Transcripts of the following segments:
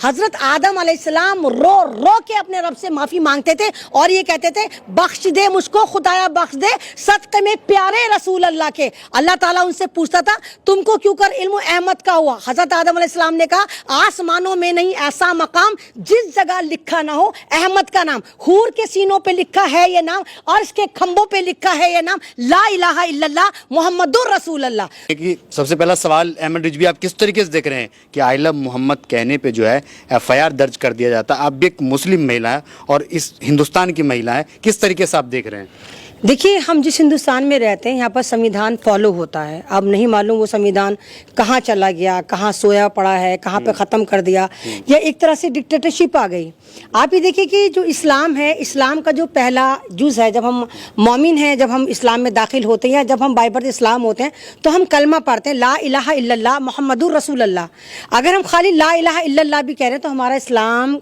حضرت آدم علیہ السلام رو رو کے اپنے رب سے معافی مانگتے تھے اور یہ کہتے تھے بخش دے مجھ کو خدایا بخش دے صدقے میں پیارے رسول اللہ کے. اللہ تعالیٰ ان سے پوچھتا تھا تم کو کیوں کر علم احمد کا ہوا؟ حضرت آدم علیہ السلام نے کہا آسمانوں میں نہیں ایسا مقام جس جگہ لکھا نہ ہو احمد کا نام. حور کے سینوں پہ لکھا ہے یہ نام، عرش کے کھمبوں پہ لکھا ہے یہ نام، لا الہ الا اللہ محمد رسول اللہ. سب سے پہلا سوال احمد رجوی، آپ کس طریقے سے دیکھ رہے ہیں کہ آئی لو محمد کہنے پہ جو ہے ایف آئی آر درج کر دیا جاتا ہے؟ آپ بھی ایک مسلم مہیلا ہے اور اس ہندوستان کی مہیلا ہے، کس طریقے سے آپ دیکھ رہے ہیں؟ دیکھیے ہم جس ہندوستان میں رہتے ہیں یہاں پر سمویدھان فالو ہوتا ہے. اب نہیں معلوم وہ سمویدھان کہاں چلا گیا، کہاں سویا پڑا ہے، کہاں پہ ختم کر دیا، یا ایک طرح سے ڈکٹیٹرشپ آ گئی. آپ یہ دیکھیے کہ جو اسلام ہے، اسلام کا جو پہلا جز ہے، جب ہم مومن ہیں، جب ہم اسلام میں داخل ہوتے ہیں، جب ہم بائی برتھ اسلام ہوتے ہیں تو ہم کلمہ پڑھتے ہیں لا الہ الا اللہ محمد رسول اللہ. اگر ہم خالی لا الہ الا اللہ بھی کہہ رہے ہیں تو ہمارا اسلام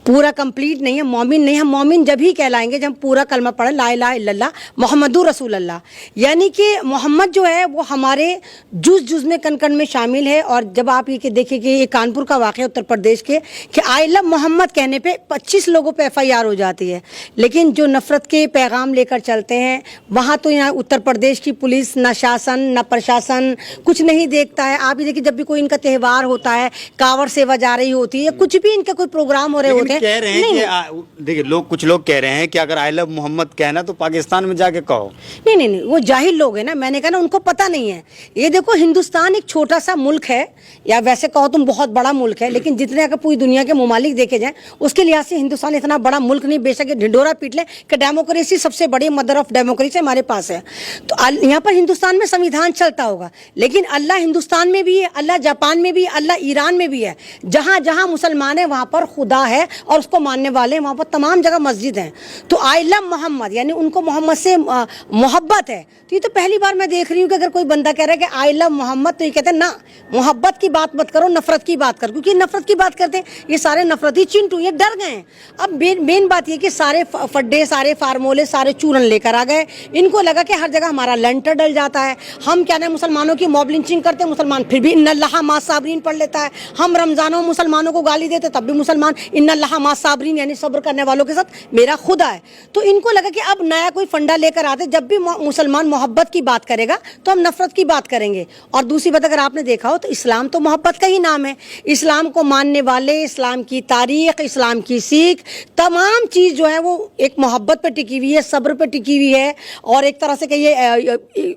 پورا کمپلیٹ نہیں ہے، مومن نہیں. ہم مومن جب ہی کہلائیں گے جب ہم پورا کلمہ پڑھیں لا الہ الا اللہ محمد رسول اللہ. یعنی کہ محمد جو ہے وہ ہمارے جز میں کن کن میں شامل ہے. اور جب آپ یہ کہ دیکھیں کہ یہ کانپور کا واقعہ اتر پردیش کے کہ آئی لو محمد کہنے پہ 25 لوگوں پہ ایف آئی آر ہو جاتی ہے، لیکن جو نفرت کے پیغام لے کر چلتے ہیں وہاں تو یہاں اتر پردیش کی پولیس نہ شاسن نہ پرشاسن کچھ نہیں دیکھتا ہے. آپ یہ دیکھیں جب بھی کوئی ان کا تہوار ہوتا ہے، کاوڑ سیوا جا رہی ہوتی ہے، کچھ بھی ان کا کوئی پروگرام ہو رہے ہوتے ہیں، کہہ رہے ہیں کہ دیکھیں کچھ لوگ کہہ رہے ہیں کہ اگر آئی لو محمد کہنا تو پاکستان میں جا کے کہو. نہیں وہ جاہل لوگ ہیں نا. میں نے کہا نا ان کو پتہ نہیں ہے. یہ دیکھو ہندوستان ایک چھوٹا سا ملک ہے، یا ویسے کہو تم بہت بڑا ملک ہے، لیکن جتنے اگر پوری دنیا کے ممالک دیکھے جائیں اس کے لحاظ سے ہندوستان اتنا بڑا ملک نہیں. بے شک ڈھنڈورا پیٹ لیں کہ ڈیموکریسی سب سے بڑی مدر آف ڈیموکریسی ہمارے پاس ہے. تو یہاں پر ہندوستان میں سمویدھان چلتا ہوگا، لیکن اللہ ہندوستان میں بھی ہے، اللہ جاپان میں بھی ہے، اللہ ایران میں بھی ہے. جہاں جہاں مسلمان ہیں وہاں پر خدا ہے اور اس کو ماننے والے ہیں، وہاں پر تمام جگہ مسجد ہیں. تو آئی لو محمد یعنی ان کو محمد سے محبت ہے. تو یہ تو پہلی بار میں دیکھ رہی ہوں کہ اگر کوئی بندہ کہہ رہا ہے کہ آئی لو محمد تو یہ کہتے ہیں نا محبت کی بات مت کرو، نفرت کی بات کرو، کیونکہ نفرت کی بات کرتے ہیں یہ سارے نفرتی چنٹو، یہ ڈر گئے ہیں. اب مین بات یہ کہ سارے فڈے سارے فارمولے سارے چورن لے کر آ گئے. ان کو لگا کہ ہر جگہ ہمارا لنٹر ڈل جاتا ہے. ہم کیا نا مسلمانوں کی موب لنچنگ کرتے ہیں، مسلمان پھر بھی ان اللہ ما صابرین پڑھ لیتا ہے. ہم رمضانوں میں مسلمانوں کو گالی دیتے تب بھی مسلمان ان اللہ ما صابرین یعنی صبر کرنے والوں کے ساتھ میرا خدا ہے. تو ان کو لگا کہ اب نیا کوئی فنڈا لے کر آتے، جب بھی مسلمان محبت کی بات کرے گا تو ہم نفرت کی بات کریں گے. اور دوسری بات اگر آپ نے دیکھا ہو تو اسلام تو محبت کا ہی نام ہے. اسلام کو ماننے والے، اسلام کی تاریخ، اسلام کی سیکھ، تمام چیز جو ہے وہ ایک محبت پہ ٹکی ہوئی ہے، صبر پہ ٹکی ہوئی ہے، اور ایک طرح سے کہ یہ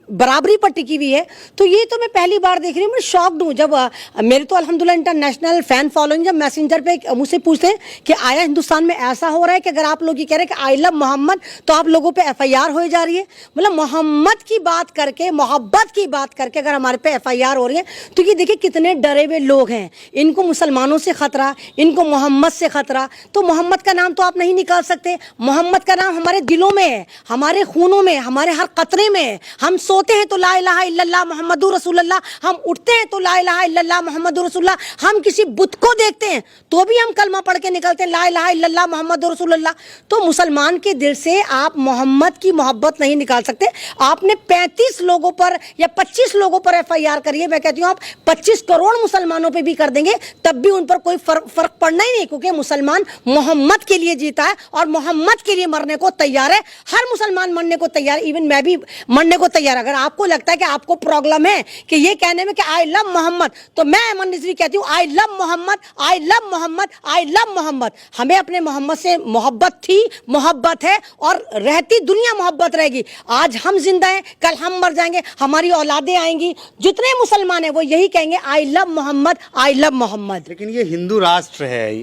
برابری پر ٹکی ہوئی ہے. تو یہ تو میں پہلی بار دیکھ رہی ہوں. میں شاکڈ ہوں جب میرے تو الحمدللہ انٹرنیشنل فین فالوئنگ، جب میسنجر پہ مجھ سے پوچھتے ہیں کہ آیا ہندوستان میں ایسا ہو رہا ہے کہ اگر آپ لوگ یہ کہہ رہے ہیں کہ آئی لو محمد تو آپ لوگوں پہ ایف آئی آر ہوئی جا رہی ہے. مطلب محمد کی بات کر کے، محبت کی بات کر کے اگر ہمارے پہ ایف آئی آر ہو رہی ہے تو یہ دیکھیں کتنے ڈرے ہوئے لوگ ہیں. ان کو مسلمانوں سے خطرہ، ان کو محمد سے خطرہ. تو محمد کا نام تو آپ نہیں نکال سکتے. محمد کا نام ہمارے دلوں میں ہے، ہمارے خونوں میں، ہمارے ہر قطرے میں ہے. ہم سوتے ہیں تو لا الہ الا اللہ محمد رسول اللہ، ہم اٹھتے ہیں تو لا الہ الا اللہ محمد رسول اللہ. ہم کسی بت کو دیکھتے ہیں تو بھی ہم کلمہ پڑھ کے نکلتے ہیں لا الہ الا اللہ محمد رسول اللہ. تو مسلمان کے دل سے آپ محمد کی محبت نہیں نکال سکتے. آپ نے 35 لوگوں پر یا 25 لوگوں پر ایف آئی آر کری ہے. میں کہتی ہوں آپ 25 کروڑ مسلمانوں پہ بھی کر دیں گے تب بھی ان پر کوئی فرق پڑنا ہی نہیں، کیونکہ مسلمان محمد کے لیے جیتا ہے اور محمد کے لیے مرنے کو تیار ہے. ہر مسلمان مرنے کو تیار ہے، ایون میں بھی مرنے کو تیار. اگر آپ کو لگتا ہے کہ آپ کو پرابلم ہے کہ یہ کہنے میں کہ آئی لو محمد، تو میں ایمن رضوی کہتی ہوں آئی لو محمد، آئی لو محمد، آئی لو محمد. ہمیں اپنے محمد سے محبت تھی، محبت ہے، اور رہتی دنیا محبت رہے گی. آج ہم زندہ ہیں، کل ہم مر جائیں گے، ہماری اولادیں آئیں گی، جتنے مسلمان ہیں وہ یہی کہیں گے آئی لو محمد، آئی لو محمد. لیکن یہ ہندو راشٹر ہے.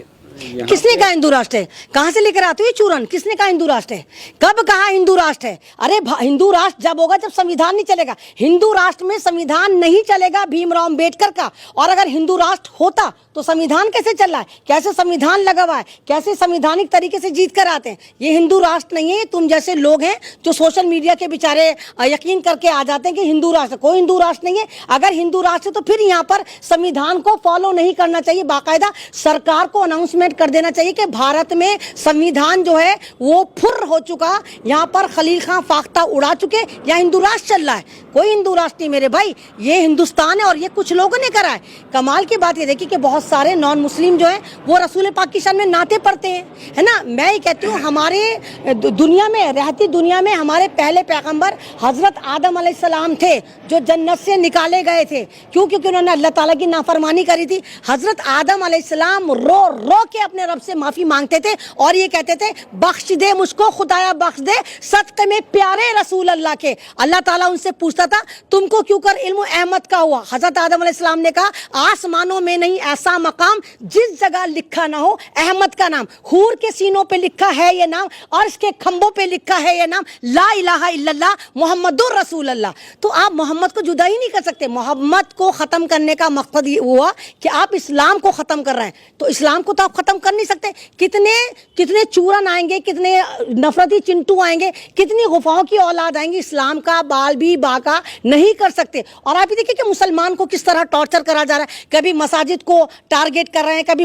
کس نے کہا ہندو راشٹر ہے؟ کہاں سے لے کر آتے ہو یہ چورن؟ کس نے کہا ہندو راشٹر ہے؟ کب کہا ہندو راشٹر ہے؟ ارے ہندو راشٹر جب ہوگا جب سمویدھان نہیں چلے گا. ہندو راشٹر میں سمویدھان نہیں چلے گا بھیم راؤ امبیڈکر کا. اور اگر ہندو راشٹر ہوتا تو سمویدھان کیسے چل رہا ہے؟ کیسے سمویدھان لگا ہوا ہے؟ کیسے سمویدھانک طریقے سے جیت کر آتے ہیں؟ یہ ہندو راشٹر نہیں ہے. تم جیسے لوگ ہیں جو سوشل میڈیا کے بیچارے یقین کر کے آ جاتے ہیں کہ ہندو راشٹر. کوئی ہندو راشٹر نہیں ہے. اگر ہندو راشٹر تو پھر یہاں پر سمویدھان کو فالو نہیں کرنا چاہیے. باقاعدہ سرکار کو اناؤنسمنٹ इंटीमेट कर देना चाहिए कि भारत में संविधान जो है वो फुर हो चुका, यहाँ पर खलील खां फाख्ता उड़ा चुके, यहाँ हिंदू राष्ट्र चल रहा है। कोई हिंदू राष्ट्र नहीं मेरे भाई, ये हिंदुस्तान है और ये कुछ लोगों ने करा है। कमाल की बात ये देखिए कि बहुत सारे नॉन मुस्लिम जो हैं वो रसूल पाकिस्तान में नाते पढ़ते हैं, है ना। मैं ये कहती हूँ हमारे दुनिया में, रहती दुनिया में हमारे पहले पैगंबर हजरत आदम अलैहिस्सलाम थे जो जन्नत से निकाले गए थे। क्यों? क्योंकि उन्होंने अल्लाह ताला की नाफरमानी करी थी। हजरत आदम अलैहिस्सलाम रो रो के अपने रब से माफी मांगते थे और ये कहते थे बख्श दे मुझको खुदाया, बख्श दे सदक़े में प्यारे रसूल अल्लाह के। अल्लाह ताला उनसे पूछता था तुमको क्यों कर इल्म अहमद का हुआ? हजरत आदम अलैहिस्सलाम ने कहा आसमानों में नहीं ऐसा मकाम जिस जगह लिखा ना हो अहमद का नाम। हूर के सीनों पे लिखा है ये नाम और इसके खंभों पे लिखा है ये नाम, ला इलाहा इल्लल्लाह मुहम्मदुर रसूल अल्लाह। तो आप मोहम्मद को जुदा ही नहीं कर सकते। मोहम्मद को खत्म करने का मकसद ये हुआ कि आप इस्लाम को खत्म कर रहे हैं, तो इस्लाम को तो आप खत्म कर नहीं सकते। कितने कितने चूरन आएंगे, कितने नफरती चिंटू आएंगे, कितनी गुफाओं की औलाद आएंगी, इस्लाम का बाल भी बाका नहीं कर सकते। और आप ये देखिए कि मुसलमान को किस तरह टॉर्चर करा जा रहा है। कभी मसाजिद को टारगेट कर रहे हैं, कभी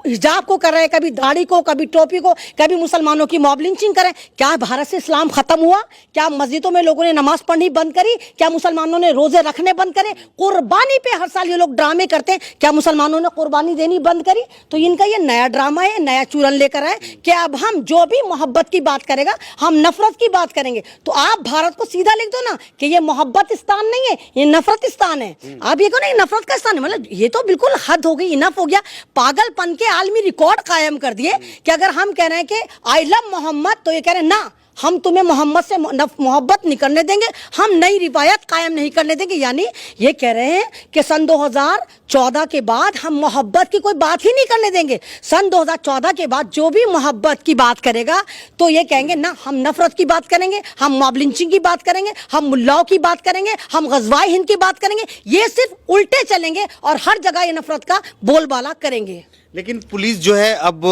हिजाब को कर रहे हैं, कभी दाढ़ी को, कभी टोपी को, कभी मुसलमानों की मॉब लिंचिंग करें। क्या भारत से इस्लाम खत्म हुआ? क्या मस्जिदों में लोगों ने नमाज पढ़नी बंद करी? क्या मुसलमानों ने रोजे रखने बंद करे? कुर्बानी पे हर साल ये लोग ड्रामे करते हैं, क्या मुसलमानों ने कुर्बानी देनी बंद करी? तो इनका ये नया ड्रामा है, नया चूरन लेकर आए कि अब हम जो भी मोहब्बत की बात करेगा हम नफरत की बात करेंगे। तो आप भारत को सीधा लिख दो ना कि ये मोहब्बतिस्तान नहीं है, ये नफरतिस्तान है। आप ये कहो नहीं नफरत का स्थान है, मतलब ये तो बिल्कुल हद हो गई, इनफ हो गया। पागलपन के आलमी रिकॉर्ड कायम कर दिए कि अगर हम कह रहे हैं कि आई लव मोहम्मद तो ये कह रहे हैं ना हम तुम्हें मोहम्मद से मोहब्बत नहीं करने देंगे, हम नई रिवायत कायम नहीं करने देंगे। यानी ये कह रहे हैं कि सन 2014 के बाद हम मोहब्बत की कोई बात ही नहीं करने देंगे। सन 2014 के बाद जो भी मोहब्बत की बात करेगा तो ये कहेंगे ना हम नफरत की बात करेंगे, हम मॉब लिंचिंग की बात करेंगे, हम मुल्लाओं की बात करेंगे, हम गज़वाए हिंद की बात करेंगे। ये सिर्फ उल्टे चलेंगे और हर जगह ये नफरत का बोलबाला करेंगे। लेकिन पुलिस जो है अब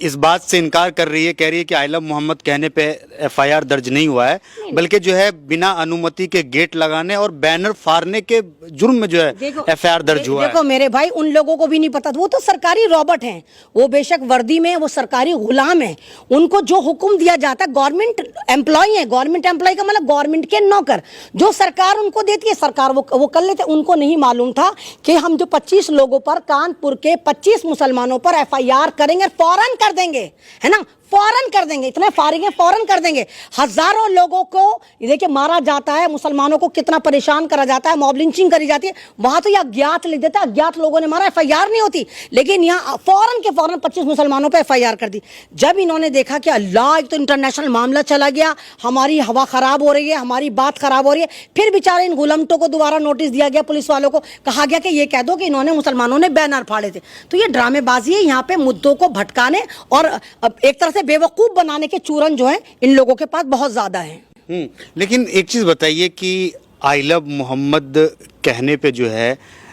इस बात से इनकार कर रही है, कह रही है कि आई लव मोहम्मद कहने पे एफआईआर दर्ज नहीं हुआ है, बल्कि जो है बिना अनुमति के गेट लगाने और बैनर फाड़ने के जुर्म में जो है एफआईआर दर्ज हुआ है। देखो मेरे भाई, उन लोगों को भी नहीं पता, वो तो सरकारी रॉबर्ट हैं, वो बेशक वर्दी में वो सरकारी गुलाम है। उनको जो हुक्म दिया जाता है, गवर्नमेंट एम्प्लॉय है, गवर्नमेंट एम्प्लॉय का मतलब गवर्नमेंट के नौकर, जो सरकार उनको देती है सरकार वो कर लेते। उनको नहीं मालूम था कि हम जो 25 लोगों पर, कानपुर के 25 मुसलमानों पर एफआईआर करेंगे, फौरन कर देंगे, है ना, फौरन कर देंगे। इतने फारिग हैं, फौरन कर देंगे। हजारों लोगों को देखिए मारा जाता है, मुसलमानों को कितना परेशान करा जाता है, मॉब लिंचिंग करी जाती है। वहां तो ये अज्ञात लिख देता है, अज्ञात लोगों ने मारा, एफआईआर नहीं होती। लेकिन यहाँ फौरन के फौरन 25 मुसलमानों पर एफआईआर कर दी। जब इन्होंने देखा कि अल्लाह एक तो इंटरनेशनल मामला चला गया, हमारी हवा खराब हो रही है, हमारी बात खराब हो रही है, फिर बेचारे इन गुलमटों को दोबारा नोटिस दिया गया, पुलिस वालों को कहा गया कि ये कह दो कि इन्होंने मुसलमानों ने बैनर फाड़े थे। तो ये ड्रामेबाजी है, यहाँ पे मुद्दों को भटकाने और एक तरह से बेवकूफ बनाने के चूरन जो है इन लोगों के पास बहुत ज्यादा है। लेकिन एक चीज बताइए कि आई लव मोहम्मद कहने पे जो है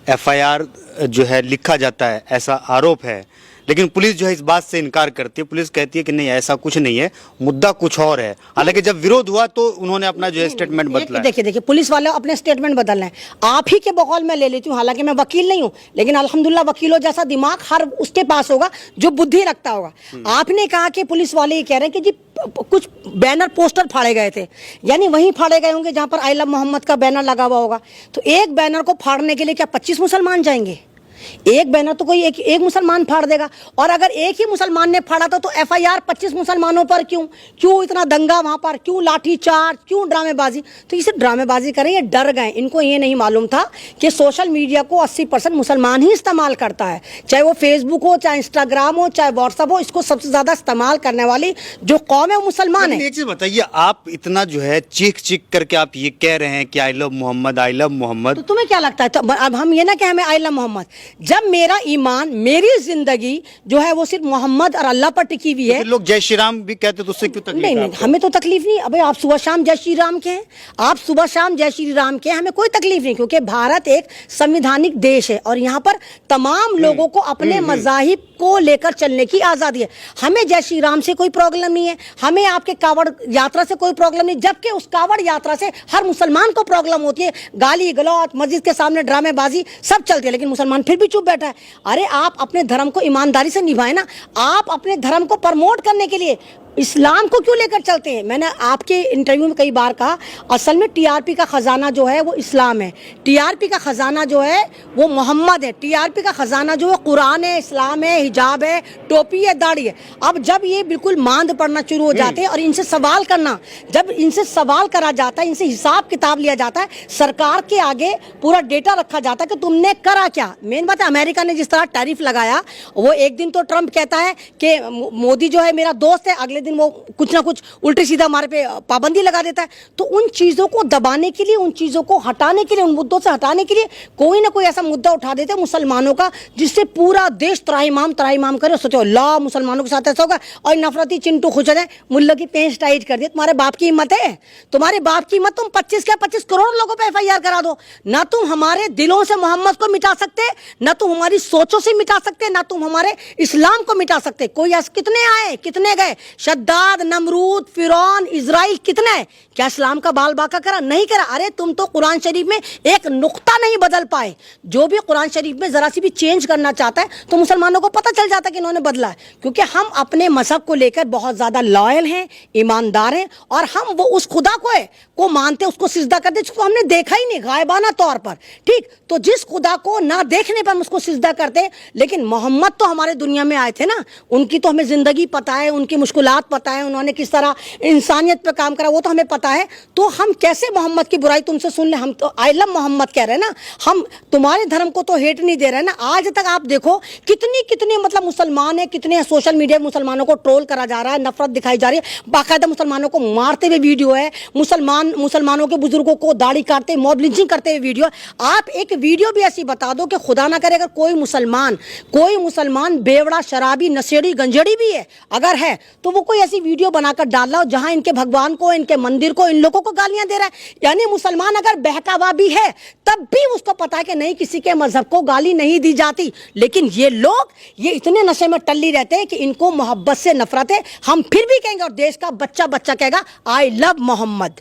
एफआईआर जो है लिखा जाता है, ऐसा आरोप है, लेकिन पुलिस जो है इस बात से इनकार करती है। पुलिस कहती है कि नहीं ऐसा कुछ नहीं है, मुद्दा कुछ और है। हालांकि जब विरोध हुआ तो उन्होंने अपना जो है स्टेटमेंट बदला। देखिए पुलिस वाले अपने स्टेटमेंट बदल रहे हैं। आप ही के बकौल मैं ले लेती हूँ, हालांकि मैं वकील नहीं हूँ, लेकिन अल्हम्दुलिल्लाह वकीलों जैसा दिमाग हर उसके पास होगा जो बुद्धि रखता होगा। आपने कहा कि पुलिस वाले ये कह रहे हैं कि जी कुछ बैनर पोस्टर फाड़े गए थे, यानी वहीं फाड़े गए होंगे जहां पर आई लव मोहम्मद का बैनर लगा हुआ होगा। तो एक बैनर को फाड़ने के लिए क्या 25 मुसलमान जाएंगे? एक बैनर तो कोई एक मुसलमान फाड़ देगा। और अगर एक ही मुसलमान ने फाड़ा तो एफआईआर 25 मुसलमानों पर क्यों इतना दंगा वहां पर, क्यों लाठी चार्ज, क्यों ड्रामेबाजी? तो इसे ड्रामेबाजी करें, ये डर गए। इनको ये नहीं मालूम था कि सोशल मीडिया को 80% मुसलमान ही इस्तेमाल करता है, चाहे वो फेसबुक हो, चाहे इंस्टाग्राम हो, चाहे व्हाट्सएप हो। इसको सबसे ज्यादा इस्तेमाल करने वाली जो कौम है वो मुसलमान है। एक चीज बताइए, आप इतना जो है चीख करके आप ये कह रहे हैं कि I love Muhammad, I love Muhammad, तो तुम्हें क्या लगता है? तो अब हम ये ना कहें हमें आई लव मोहम्मद, जब मेरा ईमान, मेरी जिंदगी जो है वो सिर्फ मोहम्मद और अल्लाह पर टिकी हुई है। तो लोग जय श्री राम भी कहते तो उससे क्यों तकलीफ? नहीं, हमें तो तकलीफ नहीं। अबे आप सुबह शाम जय श्री राम के हैं, आप सुबह शाम जय श्री राम के हैं, हमें कोई तकलीफ नहीं, क्योंकि भारत एक संवैधानिक देश है और यहाँ पर तमाम लोगों को अपने मज़ाहिब को लेकर चलने की आज़ादी है। हमें जय श्री राम से कोई प्रॉब्लम नहीं है, हमें आपके कावड़ यात्रा से कोई प्रॉब्लम नहीं, जबकि उस कावड़ यात्रा से हर मुसलमान को प्रॉब्लम होती है। गाली गलौज, मस्जिद के सामने ड्रामेबाजी सब चलती है, लेकिन मुसलमान फिर फिर भी चुप बैठा है। अरे आप अपने धर्म को ईमानदारी से निभाएं ना, आप अपने धर्म को प्रमोट करने के लिए इस्लाम को क्यों लेकर चलते हैं? मैंने आपके इंटरव्यू में कई बार कहा, असल में टीआरपी का खजाना जो है वो इस्लाम है, टीआरपी का खजाना जो है वो मोहम्मद है, टीआरपी का खजाना जो है कुरान है, इस्लाम है, हिजाब है, टोपी है, दाढ़ी है। अब जब ये बिल्कुल मांद पड़ना शुरू हो जाते हैं और इनसे सवाल करना, जब इनसे सवाल करा जाता है, इनसे हिसाब किताब लिया जाता है, सरकार के आगे पूरा डेटा रखा जाता है कि तुमने करा क्या। मेन बात है, अमेरिका ने जिस तरह टैरिफ लगाया, वो एक दिन तो ट्रंप कहता है कि मोदी जो है मेरा दोस्त है, अगले दिन वो कुछ ना कुछ उल्टे सीधा हमारे पे पाबंदी लगा देता है। तो उन चीजों को दबाने के लिए, उन चीजों को हटाने के लिए, उन मुद्दों से हटाने के लिए कोई ना कोई ऐसा मुद्दा उठा देते हैं मुसलमानों का, जिससे पूरा देश त्राहिमाम करे। सोचो ला मुसलमानों के साथ ऐसा होगा और नफरती चिंटू खुश हो जाए, मुल्ला की पेंच टाइट कर दिए। तुम्हारे बाप की हिम्मत है, तुम्हारे बाप की हिम्मत, तुम 25 करोड़ लोगों पे FIR करा दो। ना तुम हमारे दिलों से मोहम्मद को मिटा सकते, ना तुम हमारी सोचों से मिटा सकते, ना तुम हमारे इस्लाम को मिटा सकते। कोई ऐसे कितने आए, कितने गए, शद्दाद, नमरूद, फिरौन, इजराइल, कितने है? क्या इस्लाम का बाल बाका करा? नहीं करा। अरे तुम तो कुरान शरीफ में एक नुक्ता नहीं बदल पाए। जो भी कुरान शरीफ में जरा सी भी चेंज करना चाहता है तो मुसलमानों को पता चल जाता है कि इन्होंने बदला है, क्योंकि हम अपने मजहब को लेकर बहुत ज्यादा लॉयल हैं, ईमानदार हैं, और हम वो उस खुदा को मानते, उसको सिजदा करते जिसको हमने देखा ही नहीं, गायबाना तौर पर। ठीक, तो जिस खुदा को ना देखने पर हम उसको सिजदा करते, लेकिन मोहम्मद तो हमारे दुनिया में आए थे ना, उनकी तो हमें जिंदगी पता है, उनकी मुश्किलात पता है, उन्होंने किस तरह इंसानियत पे काम करा वो तो हमें पता है। तो हम कैसे मोहम्मद की बुराई तुमसे सुन ले? हम तो आई लव मोहम्मद कह रहे हैं ना, हम तुम्हारे धर्म को तो हेट नहीं दे रहे हैं ना। आज तक आप देखो कितनी मतलब मुसलमान है, कितने सोशल मीडिया में मुसलमानों को ट्रोल करा जा रहा है, नफरत दिखाई जा रही है, बाकायदा मुसलमानों को मारते हुए वीडियो है, मुसलमानों के बुजुर्गों को दाढ़ी काटते, मॉब लिंचिंग करते हुए वीडियो। आप एक वीडियो भी ऐसी बता दो कि खुदा ना करे अगर कोई मुसलमान बेवड़ा, शराबी, नशेड़ी, गंजेड़ी भी है, अगर है तो वो कोई ऐसी वीडियो बनाकर डाल रहा हो जहां इनके भगवान को, इनके मंदिर को, इन लोगों को गालियां दे रहा है। यानी मुसलमान अगर बहकावा भी है तब भी उसको पता है कि नहीं, किसी के मजहब को गाली नहीं दी जाती। लेकिन ये लोग ये इतने नशे में टल्ली रहते हैं कि इनको मोहब्बत से नफरत है। हम फिर भी कहेंगे और देश का बच्चा कहेगा आई लव मोहम्मद।